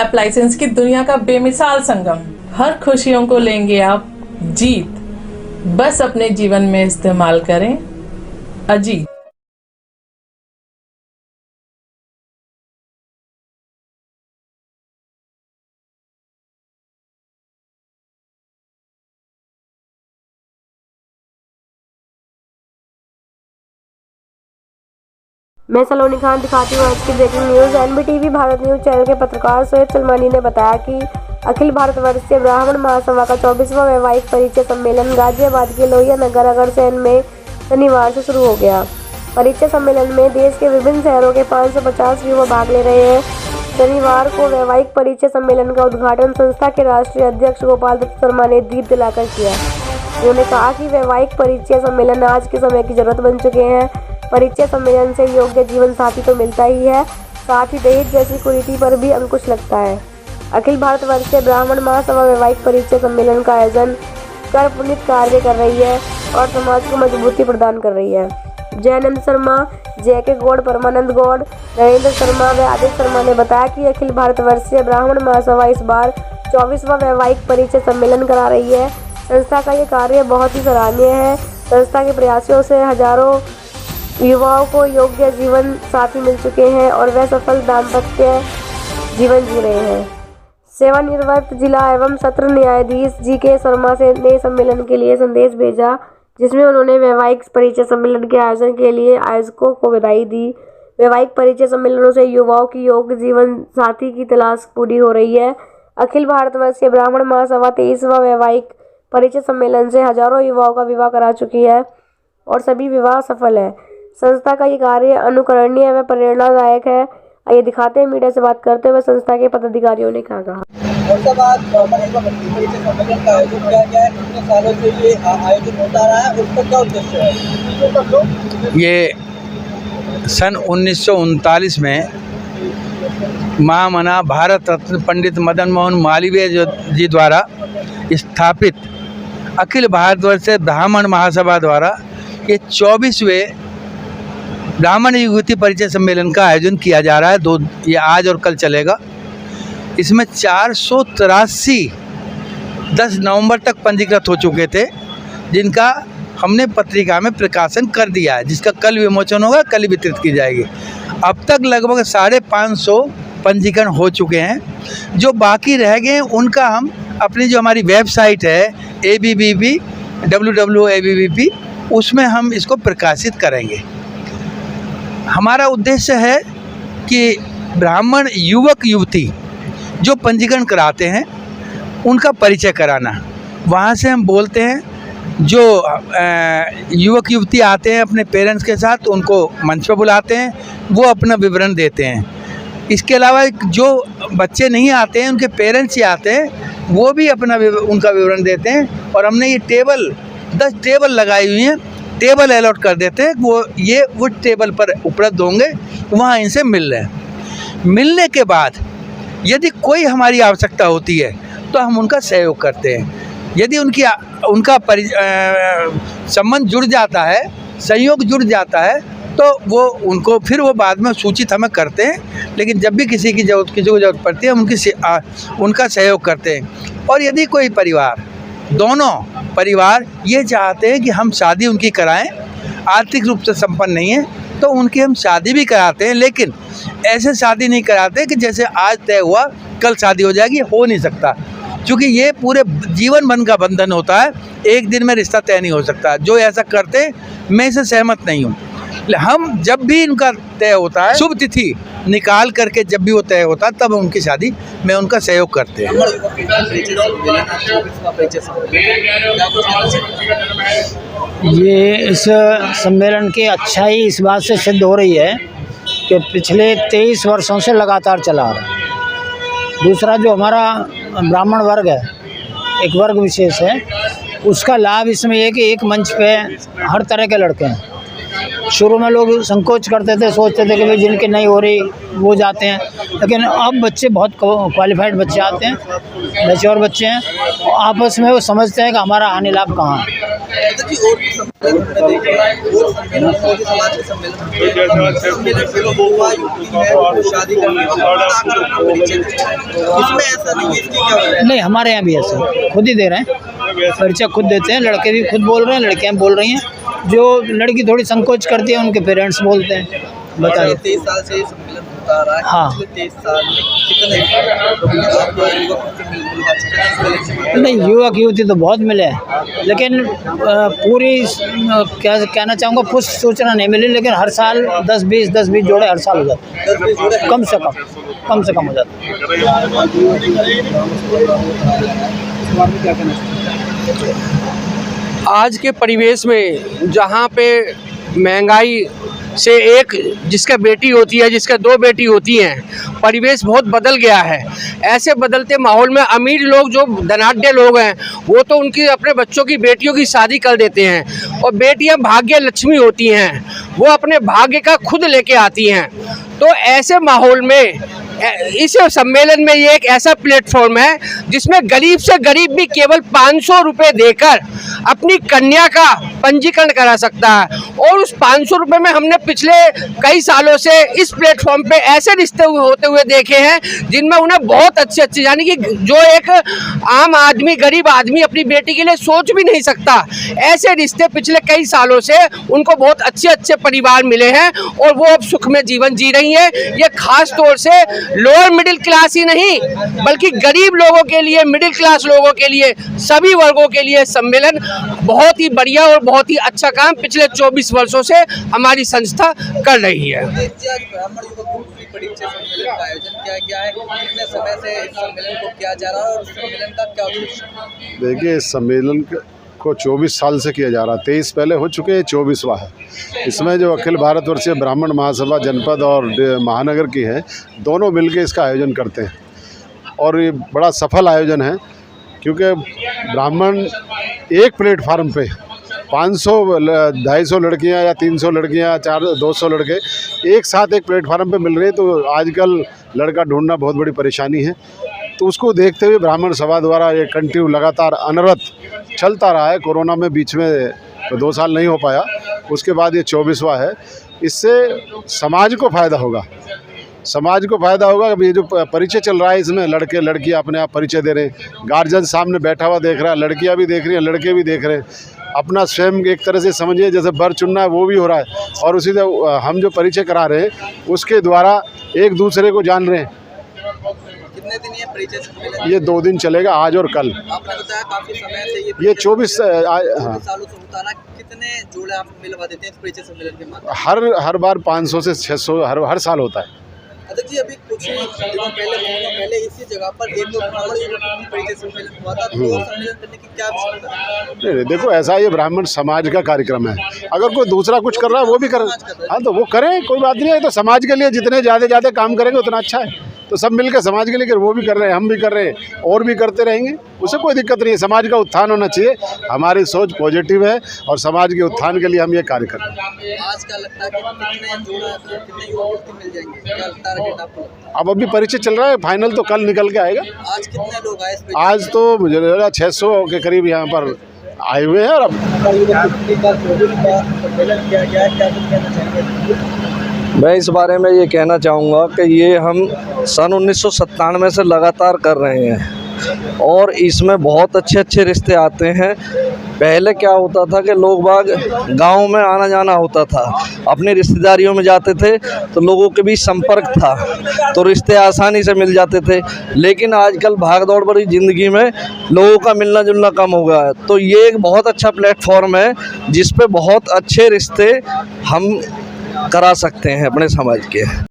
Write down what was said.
Appliances की दुनिया का बेमिसाल संगम। हर खुशियों को लेंगे आप जीत, बस अपने जीवन में इस्तेमाल करें अजीत। मैं सलोनी खान दिखाती हूँ आज की breaking news. NBTV Bharat news channel के पत्रकार सोएब सलमानी ने बताया कि अखिल भारत वर्षीय ब्राह्मण महासभा का 24वां वैवाहिक परिचय सम्मेलन गाजियाबाद के लोहिया नगर अग्रसेन में शनिवार से शुरू हो गया। परिचय सम्मेलन में देश के विभिन्न शहरों के 550 युवा भाग ले रहे हैं। शनिवार को वैवाहिक परिचय सम्मेलन का उद्घाटन संस्था के राष्ट्रीय अध्यक्ष गोपाल दत्त शर्मा ने दीप जलाकर किया। उन्होंने कहा कि वैवाहिक परिचय सम्मेलन आज के समय की जरूरत बन चुके हैं। परिचय सम्मेलन से योग्य जीवन साथी तो मिलता ही है, साथ ही दहेज जैसी कुरीति पर भी अंकुश लगता है। अखिल भारत वर्षीय ब्राह्मण महासभा वैवाहिक परिचय सम्मेलन का आयोजन कर पुनीत कार्य कर रही है और समाज को मजबूती प्रदान कर रही है। जयानंद शर्मा, जय गौड़, परमानंद गौड़, नरेंद्र शर्मा व आदित्य शर्मा ने बताया कि अखिल भारत वर्षीय ब्राह्मण महासभा इस बार 24वां वैवाहिक परिचय सम्मेलन करा रही है। संस्था का ये कार्य बहुत ही सराहनीय है। संस्था के प्रयासों से हजारों युवाओं को योग्य जीवन साथी मिल चुके हैं और वह सफल दाम्पत्य जीवन जी रहे हैं। सेवानिवृत्त जिला एवं सत्र न्यायाधीश जी.के. शर्मा ने सम्मेलन के लिए संदेश भेजा, जिसमें उन्होंने वैवाहिक परिचय सम्मेलन के आयोजन के लिए आयोजकों को बधाई दी। वैवाहिक परिचय सम्मेलनों से युवाओं की योग्य जीवन साथी की तलाश पूरी हो रही है। अखिल भारतवर्षीय ब्राह्मण महासभा 23वां वैवाहिक परिचय सम्मेलन से हजारों युवाओं का विवाह करा चुकी है और सभी विवाह सफल है। संस्था का ये कार्य अनुकरणीय व प्रेरणादायक है। ये दिखाते हैं मीडिया से बात करते हुए संस्था के पदाधिकारियों ने क्या कहा। ये सन 1939 में महामना भारत रत्न पंडित मदन मोहन मालवीय जी द्वारा स्थापित अखिल भारतवर्षीय ब्राह्मण महासभा द्वारा ये 24वें ब्राह्मण युवती परिचय सम्मेलन का आयोजन किया जा रहा है। ये आज और कल चलेगा। इसमें 483 10 नवंबर तक पंजीकृत हो चुके थे, जिनका हमने पत्रिका में प्रकाशन कर दिया है, जिसका कल विमोचन होगा, कल वितरित की जाएगी। अब तक लगभग 550 पंजीकरण हो चुके हैं। जो बाकी रह गए उनका हम अपनी जो हमारी वेबसाइट है ABBP www.abbp उसमें हम इसको प्रकाशित करेंगे। हमारा उद्देश्य है कि ब्राह्मण युवक युवती जो पंजीकरण कराते हैं उनका परिचय कराना। वहाँ से हम बोलते हैं जो युवक युवती आते हैं अपने पेरेंट्स के साथ, उनको मंच पर बुलाते हैं, वो अपना विवरण देते हैं। इसके अलावा जो बच्चे नहीं आते हैं, उनके पेरेंट्स ही आते हैं, वो भी अपना उनका विवरण देते हैं। और हमने ये 10 टेबल लगाई हुई हैं, टेबल अलॉट कर देते हैं। वो टेबल पर उपलब्ध होंगे, वहाँ इनसे मिल रहे हैं। मिलने के बाद यदि कोई हमारी आवश्यकता होती है तो हम उनका सहयोग करते हैं। यदि उनका संबंध जुड़ जाता है, सहयोग जुड़ जाता है, तो वो बाद में सूचित हमें करते हैं। लेकिन जब भी किसी को जरूरत पड़ती है, हम उनका सहयोग करते हैं। और यदि कोई दोनों परिवार ये चाहते हैं कि हम शादी उनकी कराएं, आर्थिक रूप से संपन्न नहीं है, तो उनकी हम शादी भी कराते हैं। लेकिन ऐसे शादी नहीं कराते कि जैसे आज तय हुआ कल शादी हो जाएगी, हो नहीं सकता। क्योंकि ये पूरे जीवन भर का बंधन होता है, एक दिन में रिश्ता तय नहीं हो सकता। जो ऐसा करते हैं, मैं इससे सहमत नहीं हूँ। हम जब भी इनका तय होता है, शुभ तिथि निकाल करके जब भी वो तय होता है, तब उनकी शादी में उनका सहयोग करते हैं। ये इस सम्मेलन की अच्छाई इस बात से सिद्ध हो रही है कि पिछले 23 वर्षों से लगातार चला आ रहा है। दूसरा जो हमारा ब्राह्मण वर्ग है, एक वर्ग विशेष है, उसका लाभ इसमें है कि एक मंच पे हर तरह के लड़के हैं। शुरू में लोग संकोच करते थे, सोचते थे कि भाई जिनके नहीं हो रही वो जाते हैं, लेकिन अब बच्चे बहुत क्वालिफाइड बच्चे आते हैं, मैच्योर बच्चे हैं, आपस में वो समझते हैं कि हमारा हानि लाभ कहाँ है। और भी सम्मेलन हमने देखे हैं, और सम्मेलन मोदी समाज के सम्मेलन युवा युवती है शादी करने इसमें ऐसा नहीं है, इसकी क्या वजह है? नहीं, हमारे यहाँ भी ऐसा खुद ही दे रहे हैं, परिचय खुद देते हैं, लड़के भी खुद बोल रहे हैं, लड़कियाँ बोल रही हैं। जो लड़की थोड़ी संकोच करती है उनके पेरेंट्स बोलते हैं। बताइए। 23 साल से ये सम्मेलन होता आ रहा है। हाँ। पिछले 23 साल में कितने युवक से मिल बात? नहीं, युवक युवती तो बहुत मिले हैं, लेकिन पूरी क्या कहना चाहूँगा पुष्ट सूचना नहीं मिली, लेकिन हर साल 10-20 जोड़े हर साल हो जाते हैं, कम से कम हो जाते हैं। आज के परिवेश में जहाँ पे महंगाई से एक जिसका बेटी होती है, जिसका 2 बेटी होती हैं, परिवेश बहुत बदल गया है। ऐसे बदलते माहौल में अमीर लोग जो धनाढ्य लोग हैं वो तो उनकी अपने बच्चों की बेटियों की शादी कर देते हैं, और बेटियां भाग्य लक्ष्मी होती हैं, वो अपने भाग्य का खुद लेके आती हैं। तो ऐसे माहौल में इस सम्मेलन में ये एक ऐसा प्लेटफॉर्म है जिसमें गरीब से गरीब भी केवल 500 रुपये देकर अपनी कन्या का पंजीकरण करा सकता है। और उस 500 रुपये में हमने पिछले कई सालों से इस प्लेटफॉर्म पे ऐसे रिश्ते होते हुए देखे हैं जिनमें उन्हें बहुत अच्छे यानी कि जो एक आम आदमी, गरीब आदमी अपनी बेटी के लिए सोच भी नहीं सकता, ऐसे रिश्ते पिछले कई सालों से उनको बहुत अच्छे परिवार मिले हैं और वो अब सुख में जीवन जी रही हैं। ये खास तौर से लोअर मिडिल क्लास ही नहीं बल्कि गरीब लोगों के लिए, मिडिल क्लास लोगों के लिए, सभी वर्गों के लिए सम्मेलन बहुत ही बढ़िया और बहुत ही अच्छा काम पिछले 24 वर्षों से हमारी संस्था कर रही है। ब्राह्मण युवक परिचय सम्मेलन का आयोजन किया गया है, कितने समय से इस सम्मेलन को किया जा रहा है और सम्मेलन का क्या उद्देश्य? देखिए, इस सम्मेलन को 24 साल से किया जा रहा है। 23 पहले हो चुके हैं, 24वां है। इसमें जो अखिल भारतवर्षीय ब्राह्मण महासभा जनपद और महानगर की है, दोनों मिलकर इसका आयोजन करते हैं और ये बड़ा सफल आयोजन है, क्योंकि ब्राह्मण एक प्लेटफार्म पे 500, 250 लड़कियां या 300 लड़कियां, 200 लड़के एक साथ एक प्लेटफार्म पे मिल रहे हैं। तो आजकल लड़का ढूंढना बहुत बड़ी परेशानी है, तो उसको देखते हुए ब्राह्मण सभा द्वारा ये कंटिन्यू लगातार अनवरत चलता रहा है। कोरोना में बीच में 2 साल नहीं हो पाया, उसके बाद ये 24वां है। इससे समाज को फ़ायदा होगा, समाज को फ़ायदा होगा। अब ये जो परिचय चल रहा है, इसमें लड़के लड़कियां अपने आप परिचय दे रहे हैं, गार्जियन सामने बैठा हुआ देख रहा है, लड़कियां भी देख रही हैं, लड़के भी देख रहे हैं। अपना स्वयं एक तरह से समझिए जैसे बर चुनना है वो भी हो रहा है, और उसी से हम जो परिचय करा रहे हैं उसके द्वारा एक दूसरे को जान रहे हैं। कितने दिन ये परिचय सम्मेलन? ये 2 दिन चलेगा, आज और कल। आपने बताया काफी समय से ये 24 सालों से होता है। कितने जोड़े आप मिलवा देते हैं इस परिचय सम्मेलन के माध्यम? हर बार 500 से 600 हर साल होता है। अध्यक्ष जी, अभी कुछ दिनों पहले इसी जगह पर एक ब्राह्मण परिचय सम्मेलन हुआ था, तो सम्मेलन करने की क्या आवश्यकता है? नहीं, देखो ऐसा ये ब्राह्मण समाज का कार्यक्रम है, अगर कोई दूसरा कुछ कर रहा है वो भी करे, हाँ तो वो करें, कोई बात नहीं है। तो समाज के लिए जितने ज़्यादा काम करेंगे उतना अच्छा है। तो सब मिलकर समाज के लिए वो भी कर रहे हैं, हम भी कर रहे हैं और भी करते रहेंगे, उससे कोई दिक्कत नहीं है। समाज का उत्थान होना चाहिए, हमारी सोच पॉजिटिव है और समाज के उत्थान के लिए हम ये कार्य कर रहे हैं। आज क्या लगता है कि कितने युवक मिल जाएंगे, क्या टारगेट आपको? अब अभी परिचय चल रहा है, फाइनल तो कल निकल के आएगा। आज कितने लोग आए? आज तो मुझे लगा 600 के करीब यहाँ पर आए हुए हैं। और अब मैं इस बारे में ये कहना चाहूँगा कि ये हम सन 1997 से लगातार कर रहे हैं और इसमें बहुत अच्छे रिश्ते आते हैं। पहले क्या होता था कि लोग बाग गाँव में आना जाना होता था, अपनी रिश्तेदारियों में जाते थे तो लोगों के बीच संपर्क था, तो रिश्ते आसानी से मिल जाते थे। लेकिन आजकल भाग दौड़ भरी ज़िंदगी में लोगों का मिलना जुलना कम हो गया है, तो ये एक बहुत अच्छा प्लेटफॉर्म है जिस पे बहुत अच्छे रिश्ते हम करा सकते हैं अपने समाज के।